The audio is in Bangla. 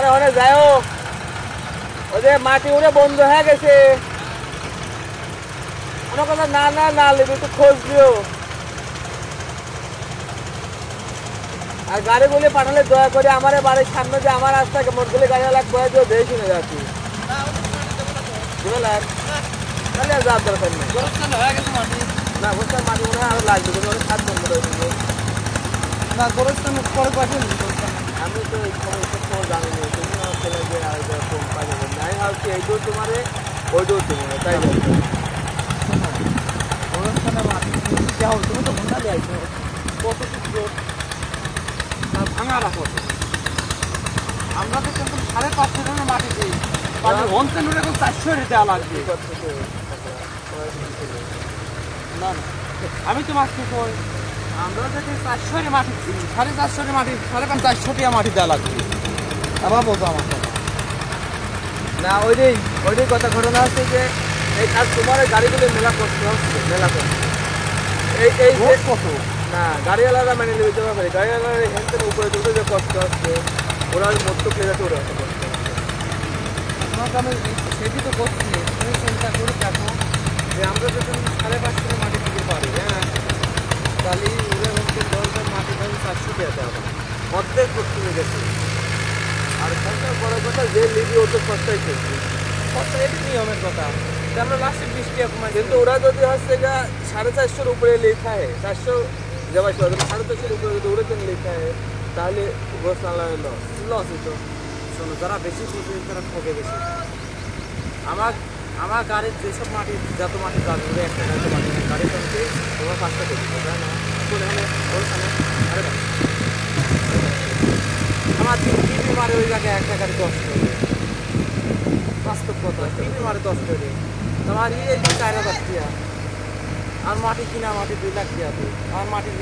আরে ওরে যাও, ওই যে মাটি উড়ে বন্ধ হয়ে গেছে। কোনো কথা না না না লিবি, একটু খোঁজ দিও। আর গাড়িগুলি পাঠালে দয়া করে আমার বাড়ির সামনে যে আমার রাস্তাকে মোটগুলি গাড়ি লাগবে দিও, দেখে শুনে যাচ্ছি বুঝলেন। তাহলে আর যাওয়ার দরকার নেই। না বুঝতে মাটি মনে হয় আরো লাগবে, কিন্তু অনেক খাদ বন্ধ রয়েছে না। গোরস্থান পরে পাঠিয়ে আমি তো এই খবর জানি না, তুমি আমার ছেলে যে আর কম পাই নাই ভাবছি এই দৌড় তোমারে ওই দৌড় তোমার তাই গোরস্থানের মাটি তুমি তো ঘন্টা দিয়েছো কত কিছু ভাঙা রাখো। আমরা তো কিন্তু 550 টাকা মাটি দিই, অঞ্চল এখন 400 দেওয়া লাগবে। না না আমি তো মাছকে কই, আমরা যদি 400 মাটি দিই, 450 মাটি 450 টাকা মাটি দেওয়া লাগবে। আবার বলতো আমার না ওইটাই কথা। ঘটনা হচ্ছে যে এই আর তোমার গাড়িগুলো মেলা করতে হচ্ছে, মেলা করতে এই কত না গাড়িওয়ালারা মানে নিতে পারে, গাড়িওয়ালারা এখান উপরে দুটো যে কষ্ট হচ্ছে, ওরা মধ্য প্লেয়ারটা ওরা কষ্ট হচ্ছে। তোমাকে আমি সেটি তো করছি, তুমি চিন্তা করে দেখো যে আমরা যদি 550 মাটি দিতে পারি, হ্যাঁ তাহলে ওরা হচ্ছে 10 মাটি ধরে 400 টাকা দেওয়া অর্ধেক করতে গেছে। আর সরকার বড় কথা যে লিবি ও তো সস্তায় খেলছে, সস্তা এটি নিয়মের কথা। আমরা লাস্টে 20 টাকা কমাই, কিন্তু ওরা যদি হচ্ছে গা 450 উপরে লেখা হয়, 400 যাওয়ার 450 উপরে যদি ওরা কেন লেখা হয়, তাহলে গোস না লস হতো। শোনো, যারা বেশি বুঝে তারা ঠকে বেশি। আমার গাড়ির যেসব মাটি যত মাটি যাবে ওরা একটা গাড়িতে মাটি গাড়ির সঙ্গে তোমার 5টা করে দিতে তাই না বলে হলে ওখানে। আরে আমার টিভি মারে ওই জায়গায় একটা গাড়ি 10 করে, বাস্তব কথা। টিভি মারে 10 করে, তোমার এই 4,000 টাকা। আর মাটি কিনা মাটি 2 লাখ টাকা, আমার মাটির